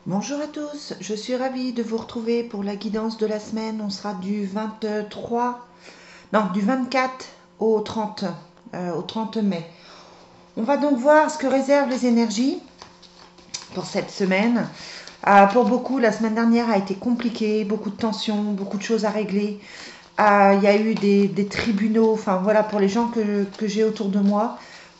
Bonjour à tous, je suis ravie de vous retrouver pour la guidance de la semaine. On sera du 23, non, du 24 au 30 mai. On va donc voir ce que réservent les énergies pour cette semaine. Pour beaucoup, la semaine dernière a été compliquée, beaucoup de tensions, beaucoup de choses à régler. Il y a eu des tribunaux, enfin voilà, pour les gens que j'ai autour de moi,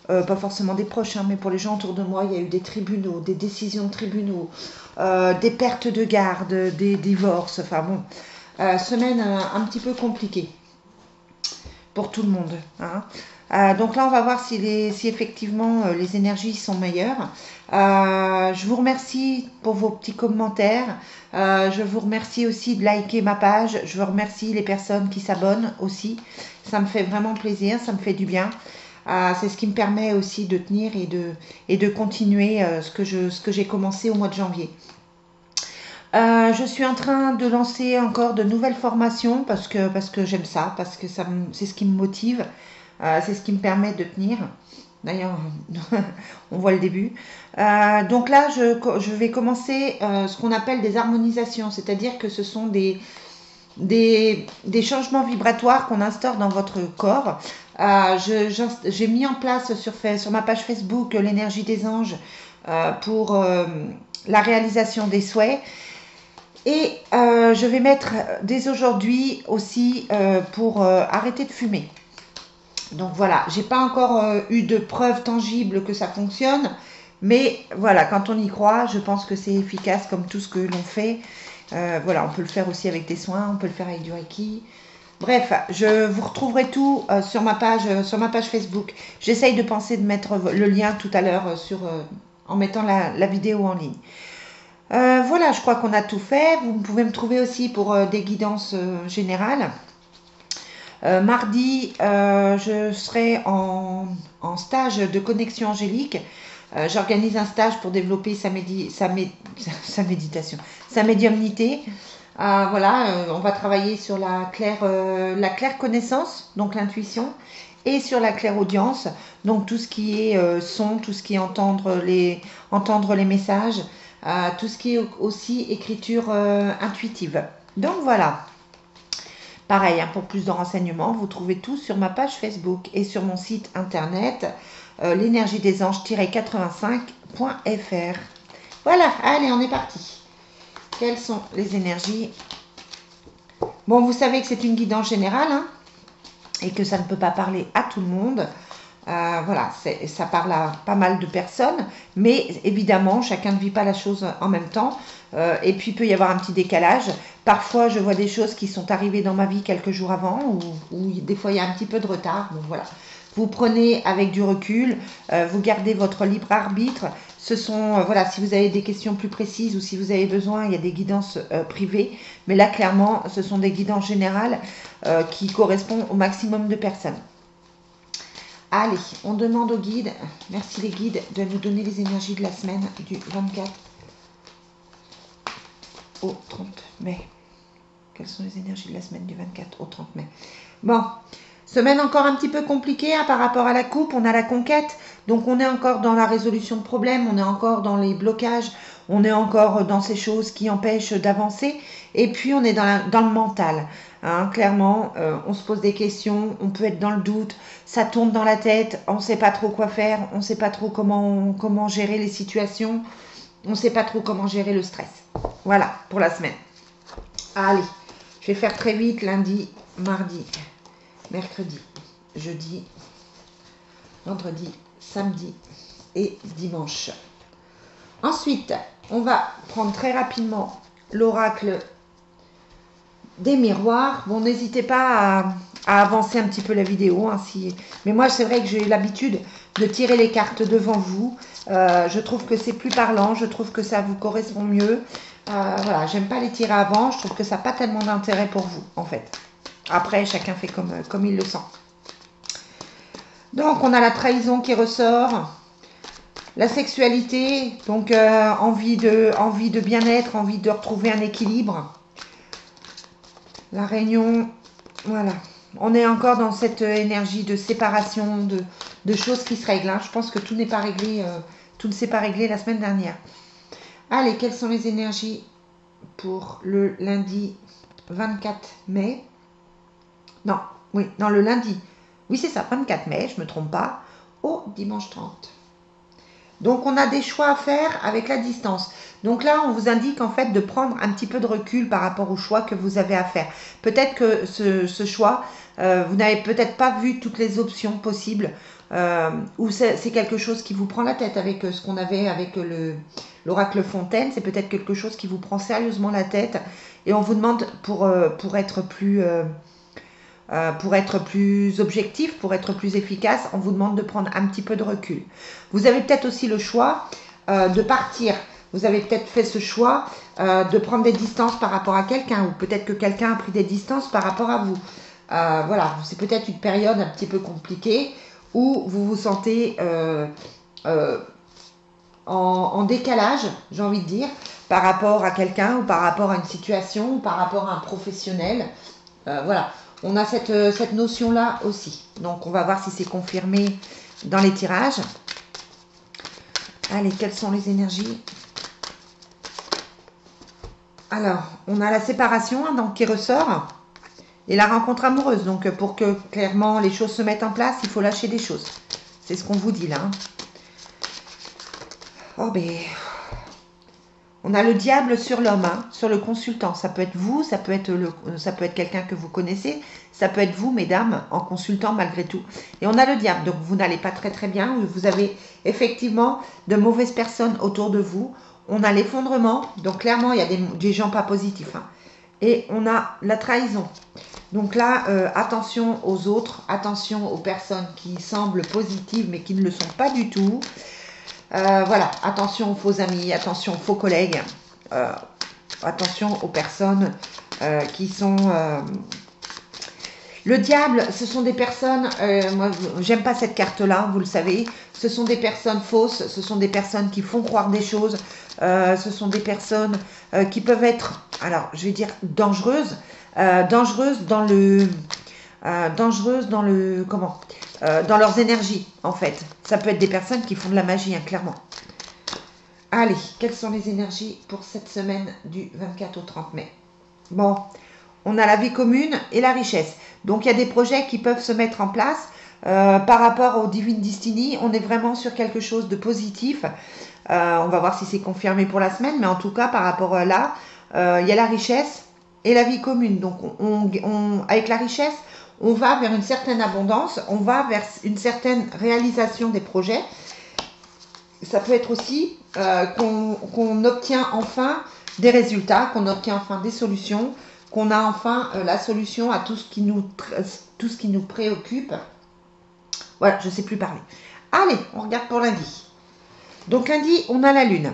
pas forcément des proches, hein, mais pour les gens autour de moi, il y a eu des tribunaux, des décisions de tribunaux, des pertes de garde, des divorces, enfin bon, semaine un petit peu compliquée pour tout le monde, hein. Donc là, on va voir si effectivement les énergies sont meilleures. Je vous remercie pour vos petits commentaires. Je vous remercie aussi de liker ma page. Je vous remercie les personnes qui s'abonnent aussi. Ça me fait vraiment plaisir, ça me fait du bien. C'est ce qui me permet aussi de tenir et de continuer ce que j'ai commencé au mois de janvier. Je suis en train de lancer encore de nouvelles formations parce que j'aime ça, parce que c'est ce qui me motive, c'est ce qui me permet de tenir. D'ailleurs, on voit le début. Donc là, je vais commencer ce qu'on appelle des harmonisations, c'est-à-dire que ce sont des changements vibratoires qu'on instaure dans votre corps. J'ai mis en place sur ma page Facebook l'énergie des anges pour la réalisation des souhaits. Et je vais mettre dès aujourd'hui aussi pour arrêter de fumer. Donc voilà, j'ai pas encore eu de preuves tangibles que ça fonctionne, mais voilà, quand on y croit, je pense que c'est efficace comme tout ce que l'on fait. Voilà, on peut le faire aussi avec des soins, on peut le faire avec du Reiki. Bref, je vous retrouverai tout sur ma page Facebook. J'essaye de penser de mettre le lien tout à l'heure en mettant la vidéo en ligne. Voilà, je crois qu'on a tout fait. Vous pouvez me trouver aussi pour des guidances générales. Mardi, je serai en stage de connexion angélique. J'organise un stage pour développer sa méditation, sa médiumnité. Voilà, on va travailler sur la claire connaissance, donc l'intuition, et sur la claire audience, donc tout ce qui est son, tout ce qui est entendre les messages, tout ce qui est aussi écriture intuitive. Donc voilà. Pareil, hein, pour plus de renseignements, vous trouvez tout sur ma page Facebook et sur mon site internet l'énergiedesanges-85.fr. Voilà, allez, on est parti. Quelles sont les énergies? Bon, vous savez que c'est une guidance générale, hein, et que ça ne peut pas parler à tout le monde. Voilà, ça parle à pas mal de personnes, mais évidemment, chacun ne vit pas la chose en même temps. Et puis, il peut y avoir un petit décalage. Parfois, je vois des choses qui sont arrivées dans ma vie quelques jours avant, ou des fois, il y a un petit peu de retard. Bon, voilà. Vous prenez avec du recul, vous gardez votre libre arbitre. Voilà, si vous avez des questions plus précises ou si vous avez besoin, il y a des guidances privées. Mais là, clairement, ce sont des guidances générales qui correspondent au maximum de personnes. Allez, on demande aux guides, merci les guides, de nous donner les énergies de la semaine du 24 au 30 mai. Quelles sont les énergies de la semaine du 24 au 30 mai? Bon, semaine encore un petit peu compliquée hein, par rapport à la coupe, on a la conquête, donc on est encore dans la résolution de problèmes, on est encore dans les blocages, on est encore dans ces choses qui empêchent d'avancer, et puis on est dans le mental. Hein, clairement, on se pose des questions, on peut être dans le doute, ça tourne dans la tête, on ne sait pas trop quoi faire, on ne sait pas trop comment gérer les situations, on ne sait pas trop comment gérer le stress. Voilà pour la semaine. Allez, je vais faire très vite lundi, mardi, mercredi, jeudi, vendredi, samedi et dimanche. Ensuite, on va prendre très rapidement l'oracle des miroirs. Bon, n'hésitez pas à avancer un petit peu la vidéo. Hein, mais moi, c'est vrai que j'ai l'habitude de tirer les cartes devant vous. Je trouve que c'est plus parlant. Je trouve que ça vous correspond mieux. Voilà, j'aime pas les tirer avant. Je trouve que ça n'a pas tellement d'intérêt pour vous, en fait. Après, chacun fait comme il le sent. Donc, on a la trahison qui ressort. La sexualité, donc envie de bien-être, envie de retrouver un équilibre. La réunion, voilà. On est encore dans cette énergie de séparation, de choses qui se règlent. Hein. Je pense que tout n'est pas réglé, tout ne s'est pas réglé la semaine dernière. Allez, quelles sont les énergies pour le lundi 24 mai? Non, oui, non, le lundi. Oui, c'est ça, 24 mai, je ne me trompe pas, au dimanche 30. Donc, on a des choix à faire avec la distance. Donc là, on vous indique en fait de prendre un petit peu de recul par rapport au choix que vous avez à faire. Peut-être que ce choix, vous n'avez peut-être pas vu toutes les options possibles, ou c'est quelque chose qui vous prend la tête avec ce qu'on avait avec l'oracle Fontaine. C'est peut-être quelque chose qui vous prend sérieusement la tête et on vous demande pour être plus objectif, pour être plus efficace, on vous demande de prendre un petit peu de recul. Vous avez peut-être aussi le choix de partir. Vous avez peut-être fait ce choix de prendre des distances par rapport à quelqu'un, ou peut-être que quelqu'un a pris des distances par rapport à vous. Voilà, c'est peut-être une période un petit peu compliquée où vous vous sentez en décalage, j'ai envie de dire, par rapport à quelqu'un, ou par rapport à une situation, ou par rapport à un professionnel. Voilà, on a cette notion-là aussi. Donc, on va voir si c'est confirmé dans les tirages. Allez, quelles sont les énergies? Alors, on a la séparation hein, donc, qui ressort et la rencontre amoureuse. Donc, pour que clairement les choses se mettent en place, il faut lâcher des choses. C'est ce qu'on vous dit là. Hein. Oh, ben... On a le diable sur l'homme, hein, sur le consultant. Ça peut être vous, ça peut être quelqu'un que vous connaissez, ça peut être vous, mesdames, en consultant malgré tout. Et on a le diable, donc vous n'allez pas très très bien. Vous avez effectivement de mauvaises personnes autour de vous. On a l'effondrement, donc clairement il y a des gens pas positifs. Hein. Et on a la trahison. Donc là, attention aux autres, attention aux personnes qui semblent positives mais qui ne le sont pas du tout. Voilà, attention aux faux amis, attention aux faux collègues, attention aux personnes qui sont... Le diable, ce sont des personnes, moi j'aime pas cette carte-là, vous le savez, ce sont des personnes fausses, ce sont des personnes qui font croire des choses, ce sont des personnes qui peuvent être, alors je vais dire dangereuses, dangereuses dans le... dans leurs énergies, en fait. Ça peut être des personnes qui font de la magie, hein, clairement. Allez, quelles sont les énergies pour cette semaine du 24 au 30 mai? Bon, on a la vie commune et la richesse. Donc, il y a des projets qui peuvent se mettre en place. Par rapport au Divine Destiny, on est vraiment sur quelque chose de positif. On va voir si c'est confirmé pour la semaine, mais en tout cas, par rapport à là, il y a la richesse et la vie commune. Donc, avec la richesse, on va vers une certaine abondance, on va vers une certaine réalisation des projets. Ça peut être aussi qu'on obtient enfin des résultats, qu'on obtient enfin des solutions, qu'on a enfin la solution à tout ce qui nous préoccupe. Voilà, je ne sais plus parler. Allez, on regarde pour lundi. Donc lundi, on a la lune.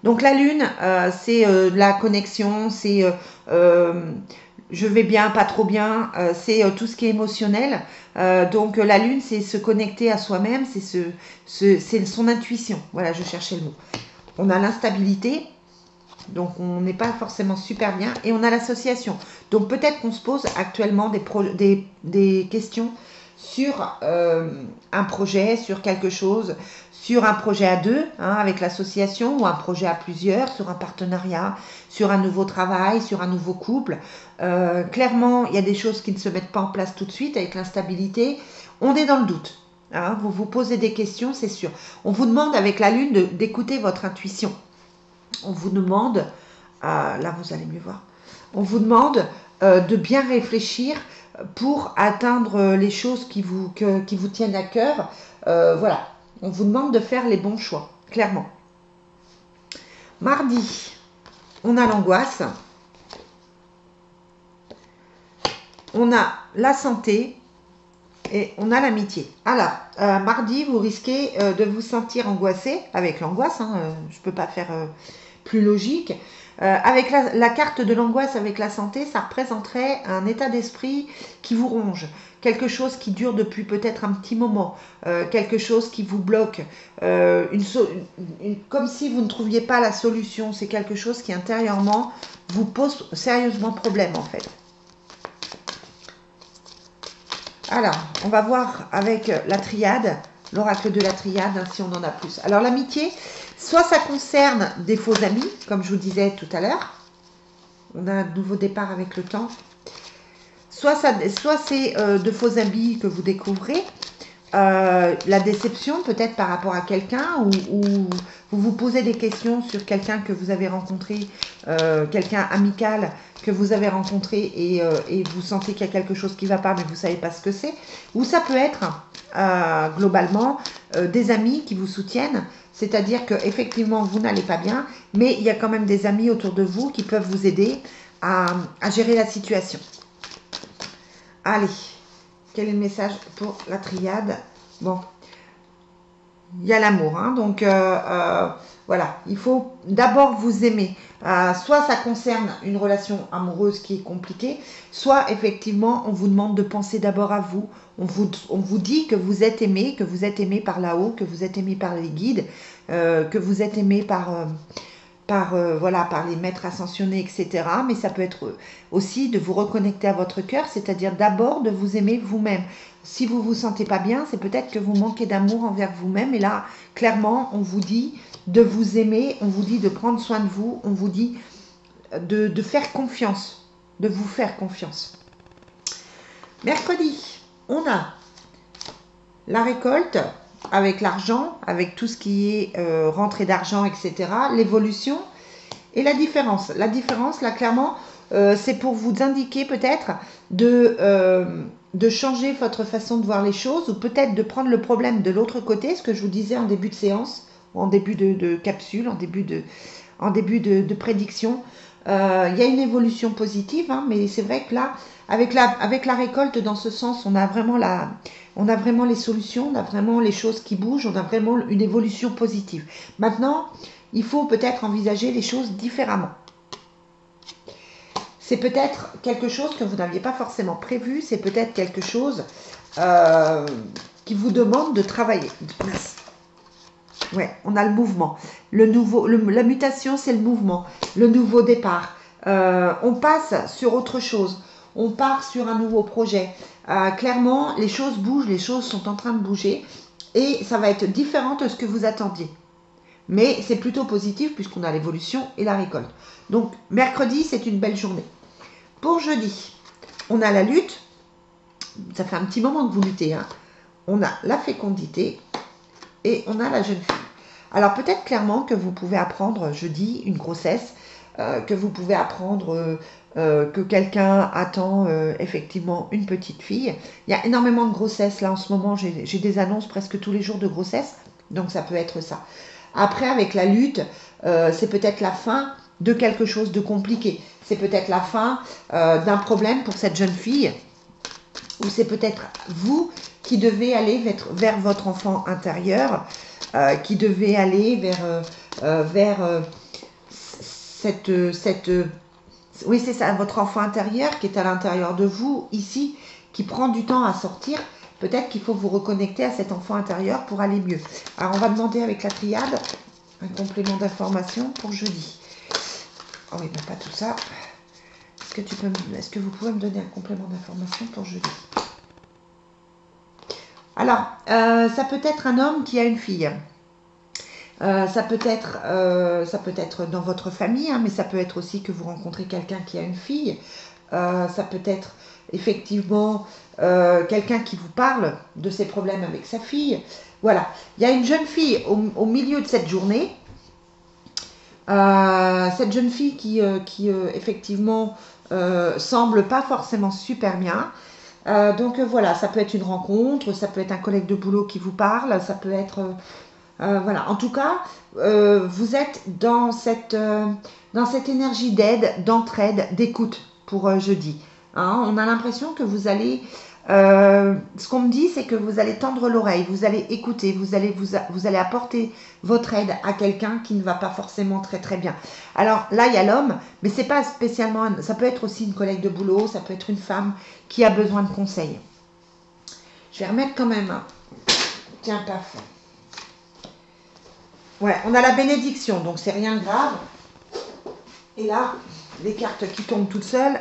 Donc la lune, c'est la connexion, c'est je vais bien, pas trop bien, c'est tout ce qui est émotionnel. Donc la lune, c'est se connecter à soi-même, c'est son intuition. Voilà, je cherchais le mot. On a l'instabilité, donc on n'est pas forcément super bien, et on a l'association. Donc peut-être qu'on se pose actuellement des questions sur un projet, sur quelque chose, sur un projet à deux, hein, avec l'association, ou un projet à plusieurs, sur un partenariat, sur un nouveau travail, sur un nouveau couple. Clairement, il y a des choses qui ne se mettent pas en place tout de suite avec l'instabilité. On est dans le doute. Hein, vous vous posez des questions, c'est sûr. On vous demande avec la lune d'écouter votre intuition. On vous demande, là vous allez mieux voir, on vous demande de bien réfléchir pour atteindre les choses qui vous tiennent à cœur. Voilà, on vous demande de faire les bons choix, clairement. Mardi, on a l'angoisse. On a la santé et on a l'amitié. Alors, mardi, vous risquez de vous sentir angoissé, avec l'angoisse, hein, je ne peux pas faire plus logique. Avec la carte de l'angoisse avec la santé, ça représenterait un état d'esprit qui vous ronge, quelque chose qui dure depuis peut-être un petit moment, quelque chose qui vous bloque, comme si vous ne trouviez pas la solution. C'est quelque chose qui intérieurement vous pose sérieusement problème en fait. Alors, on va voir avec la triade, l'oracle de la triade, hein, si on en a plus. Alors, l'amitié, Soit ça concerne des faux amis, comme je vous disais tout à l'heure. On a un nouveau départ avec le temps. Soit c'est de faux amis que vous découvrez. La déception peut-être par rapport à quelqu'un ou vous vous posez des questions sur quelqu'un que vous avez rencontré, quelqu'un amical que vous avez rencontré et vous sentez qu'il y a quelque chose qui ne va pas mais vous ne savez pas ce que c'est. Ou ça peut être globalement des amis qui vous soutiennent, c'est-à-dire qu'effectivement vous n'allez pas bien mais il y a quand même des amis autour de vous qui peuvent vous aider à gérer la situation. Allez, quel est le message pour la triade? Bon, il y a l'amour, hein, donc voilà, il faut d'abord vous aimer. Soit ça concerne une relation amoureuse qui est compliquée, soit effectivement on vous demande de penser d'abord à vous. On vous dit que vous êtes aimé par là-haut, que vous êtes aimé par les guides, que vous êtes aimé voilà, par les maîtres ascensionnés, etc. Mais ça peut être aussi de vous reconnecter à votre cœur, c'est-à-dire d'abord de vous aimer vous-même. Si vous ne vous sentez pas bien, c'est peut-être que vous manquez d'amour envers vous-même. Et là, clairement, on vous dit de vous aimer, on vous dit de prendre soin de vous, on vous dit de faire confiance, de vous faire confiance. Mercredi, on a la récolte avec l'argent, avec tout ce qui est rentrée d'argent, etc. L'évolution et la différence. La différence, là, clairement, c'est pour vous indiquer peut-être de changer votre façon de voir les choses ou peut-être de prendre le problème de l'autre côté, ce que je vous disais en début de séance, en début de capsule, en début de prédiction. Il y a une évolution positive, hein, mais c'est vrai que là, avec la récolte, dans ce sens, on a vraiment les solutions, on a vraiment les choses qui bougent, on a vraiment une évolution positive. Maintenant, il faut peut-être envisager les choses différemment. C'est peut-être quelque chose que vous n'aviez pas forcément prévu, c'est peut-être quelque chose qui vous demande de travailler. Ouais, on a le mouvement. La mutation, c'est le mouvement, le nouveau départ. On passe sur autre chose. On part sur un nouveau projet. Clairement, les choses bougent, les choses sont en train de bouger et ça va être différent de ce que vous attendiez. Mais c'est plutôt positif puisqu'on a l'évolution et la récolte. Donc, mercredi, c'est une belle journée. Pour jeudi, on a la lutte. Ça fait un petit moment que vous luttez, hein. On a la fécondité et on a la jeune fille. Alors, peut-être clairement que vous pouvez apprendre jeudi une grossesse, que vous pouvez apprendre que quelqu'un attend effectivement une petite fille. Il y a énormément de grossesses là en ce moment. J'ai des annonces presque tous les jours de grossesse. Donc, ça peut être ça. Après, avec la lutte, c'est peut-être la fin de quelque chose de compliqué. C'est peut-être la fin d'un problème pour cette jeune fille. Ou c'est peut-être vous qui devez aller vers votre enfant intérieur, qui devez aller vers oui, c'est ça, votre enfant intérieur qui est à l'intérieur de vous, ici, qui prend du temps à sortir. Peut-être qu'il faut vous reconnecter à cet enfant intérieur pour aller mieux. Alors, on va demander avec la triade un complément d'information pour jeudi. Oh oui, mais pas tout ça. Est-ce que vous pouvez me donner un complément d'information pour jeudi? Alors, ça peut être un homme qui a une fille. Ça peut être dans votre famille, hein, mais ça peut être aussi que vous rencontrez quelqu'un qui a une fille. Ça peut être effectivement quelqu'un qui vous parle de ses problèmes avec sa fille. Voilà, il y a une jeune fille au milieu de cette journée. Cette jeune fille qui effectivement semble pas forcément super bien. Donc voilà, ça peut être une rencontre, ça peut être un collègue de boulot qui vous parle, ça peut être... voilà, en tout cas, vous êtes dans cette énergie d'aide, d'entraide, d'écoute pour jeudi. Hein, on a l'impression que vous allez... ce qu'on me dit, c'est que vous allez tendre l'oreille, vous allez écouter, vous allez apporter votre aide à quelqu'un qui ne va pas forcément très très bien. Alors là, il y a l'homme, mais c'est pas spécialement... ça peut être aussi une collègue de boulot, ça peut être une femme qui a besoin de conseils. Je vais remettre quand même... Tiens, paf. Ouais, on a la bénédiction, donc c'est rien de grave. Et là, les cartes qui tombent toutes seules.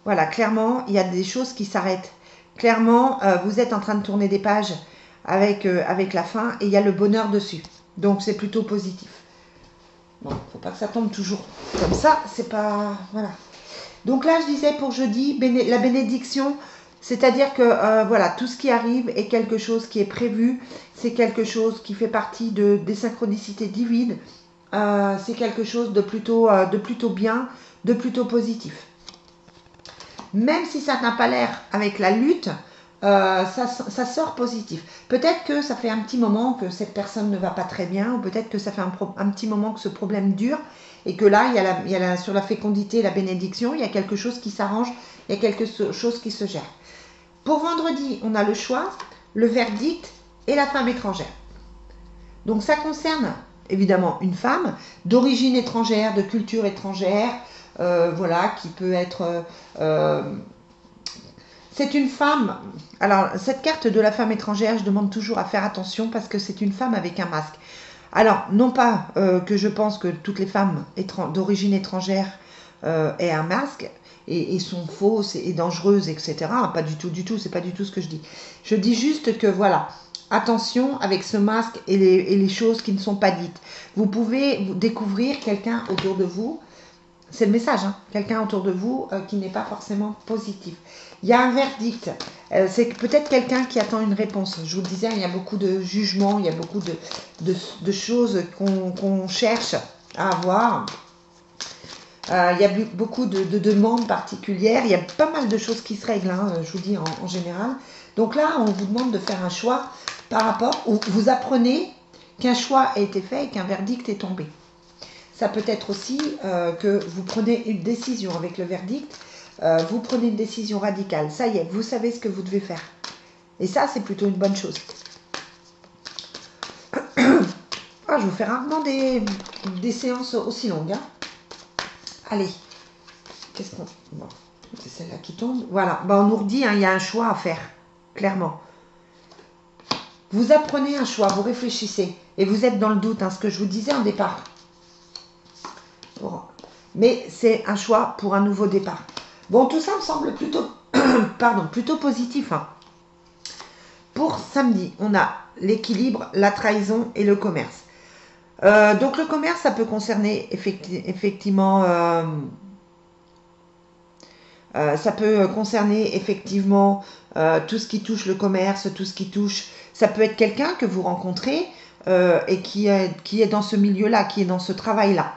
Voilà, clairement, il y a des choses qui s'arrêtent. Clairement, vous êtes en train de tourner des pages avec la fin et il y a le bonheur dessus. Donc c'est plutôt positif. Bon, faut pas que ça tombe toujours comme ça, c'est pas... Voilà. Donc là, je disais pour jeudi, la bénédiction, c'est-à-dire que voilà, tout ce qui arrive est quelque chose qui est prévu, c'est quelque chose qui fait partie des synchronicités divines, c'est quelque chose de plutôt bien, de plutôt positif. Même si ça n'a pas l'air avec la lutte, ça sort positif. Peut-être que ça fait un petit moment que cette personne ne va pas très bien, ou peut-être que ça fait un petit moment que ce problème dure, et que là, il y a sur la fécondité, la bénédiction, il y a quelque chose qui s'arrange, il y a quelque chose qui se gère. Pour vendredi, on a le choix, le verdict et la femme étrangère. Donc ça concerne évidemment une femme d'origine étrangère, de culture étrangère, voilà, qui peut être... c'est une femme... Alors, cette carte de la femme étrangère, je demande toujours à faire attention parce que c'est une femme avec un masque. Alors, non pas que je pense que toutes les femmes d'origine étrangère aient un masque et sont fausses et dangereuses, etc. Pas du tout, c'est pas du tout ce que je dis. Je dis juste que, voilà, attention avec ce masque et les choses qui ne sont pas dites. Vous pouvez découvrir quelqu'un autour de vous, c'est le message, hein, quelqu'un autour de vous qui n'est pas forcément positif. Il y a un verdict, c'est peut-être quelqu'un qui attend une réponse. Je vous le disais, il y a beaucoup de jugements, il y a beaucoup de choses qu'on cherche à avoir. Il y a beaucoup de demandes particulières, il y a pas mal de choses qui se règlent, hein, je vous dis en général. Donc là, on vous demande de faire un choix par rapport, où vous apprenez qu'un choix a été fait et qu'un verdict est tombé. Ça peut être aussi que vous prenez une décision avec le verdict, vous prenez une décision radicale. Ça y est, vous savez ce que vous devez faire. Et ça, c'est plutôt une bonne chose. Ah, je vous fais rarement des séances aussi longues. Hein. Allez, qu'est-ce qu'on... Bon, c'est celle-là qui tombe. Voilà, ben, on nous redit, hein, il y a un choix à faire, clairement. Vous apprenez un choix, vous réfléchissez, et vous êtes dans le doute, hein, ce que je vous disais en départ. Bon. Mais c'est un choix pour un nouveau départ. Bon, tout ça me semble plutôt, plutôt positif. Hein. Pour samedi, on a l'équilibre, la trahison et le commerce. Donc le commerce, ça peut concerner effectivement... ça peut concerner effectivement tout ce qui touche le commerce, tout ce qui touche... Ça peut être quelqu'un que vous rencontrez et qui est dans ce milieu-là, qui est dans ce travail-là.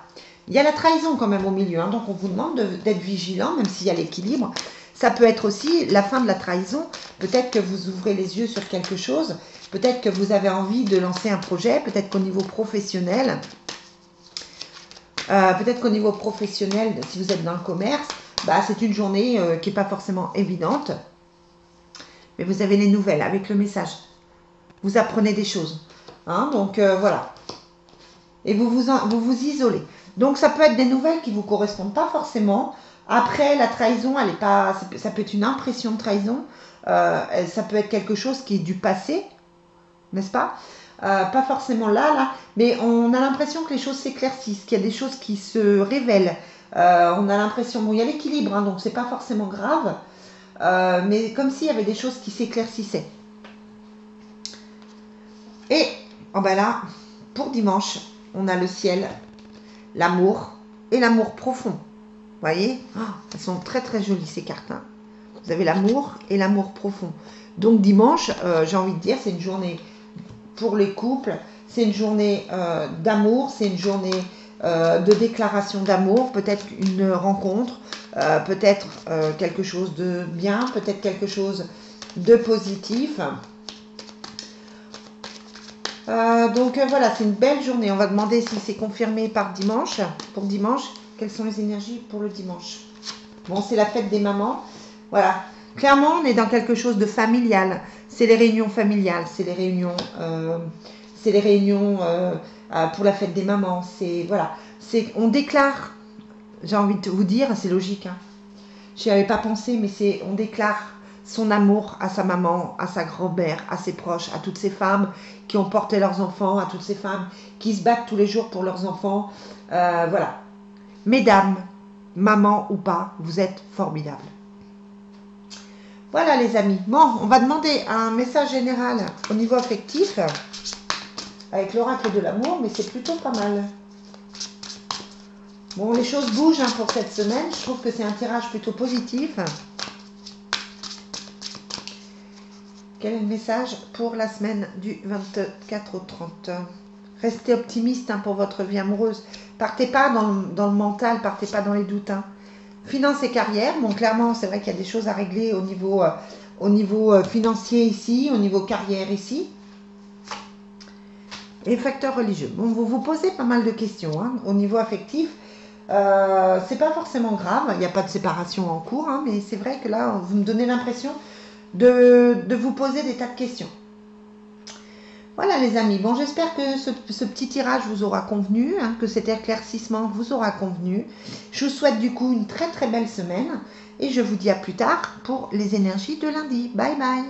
Il y a la trahison quand même au milieu, hein, donc on vous demande d'être vigilant, même s'il y a l'équilibre. Ça peut être aussi la fin de la trahison. Peut-être que vous ouvrez les yeux sur quelque chose. Peut-être que vous avez envie de lancer un projet. Peut-être qu'au niveau professionnel, si vous êtes dans le commerce, bah, c'est une journée qui n'est pas forcément évidente. Mais vous avez les nouvelles avec le message. Vous apprenez des choses. Hein, donc voilà. Et vous vous isolez. Donc ça peut être des nouvelles qui ne vous correspondent pas forcément. Après, la trahison, elle est pas, ça peut être une impression de trahison. Ça peut être quelque chose qui est du passé, n'est-ce pas? Pas forcément là, mais on a l'impression que les choses s'éclaircissent, qu'il y a des choses qui se révèlent. On a l'impression, bon, il y a l'équilibre, hein, donc c'est pas forcément grave, mais comme s'il y avait des choses qui s'éclaircissaient. Et oh ben là, pour dimanche, on a le ciel, l'amour et l'amour profond. Vous voyez, oh, elles sont très très jolies ces cartes. Hein. Vous avez l'amour et l'amour profond. Donc dimanche, j'ai envie de dire, c'est une journée pour les couples, c'est une journée d'amour, c'est une journée de déclaration d'amour, peut-être une rencontre, peut-être quelque chose de bien, peut-être quelque chose de positif. Donc voilà, c'est une belle journée. On va demander si c'est confirmé par dimanche, pour dimanche. Quelles sont les énergies pour le dimanche? Bon, c'est la fête des mamans. Voilà. Clairement, on est dans quelque chose de familial. C'est les réunions familiales, c'est les réunions pour la fête des mamans. C'est voilà. On déclare, j'ai envie de vous dire, c'est logique. Hein. Je n'y avais pas pensé, mais on déclare son amour à sa maman, à sa grand-mère, à ses proches, à toutes ces femmes qui ont porté leurs enfants, à toutes ces femmes qui se battent tous les jours pour leurs enfants. Voilà. Mesdames, maman ou pas, vous êtes formidables. Voilà les amis. Bon, on va demander un message général au niveau affectif. avec l'oracle de l'amour, mais c'est plutôt pas mal. Bon, les choses bougent hein, pour cette semaine. Je trouve que c'est un tirage plutôt positif. Quel est le message pour la semaine du 24 au 30? Restez optimiste hein, pour votre vie amoureuse. Partez pas dans le mental, partez pas dans les doutes. Hein. Finance et carrière, bon clairement c'est vrai qu'il y a des choses à régler au niveau financier ici, au niveau carrière ici. Et facteur religieux. Bon, vous vous posez pas mal de questions hein, au niveau affectif. C'est pas forcément grave, il n'y a pas de séparation en cours, hein, mais c'est vrai que là, vous me donnez l'impression de vous poser des tas de questions. Voilà les amis, bon j'espère que ce petit tirage vous aura convenu, hein, que cet éclaircissement vous aura convenu. Je vous souhaite du coup une très très belle semaine et je vous dis à plus tard pour les énergies de lundi. Bye bye.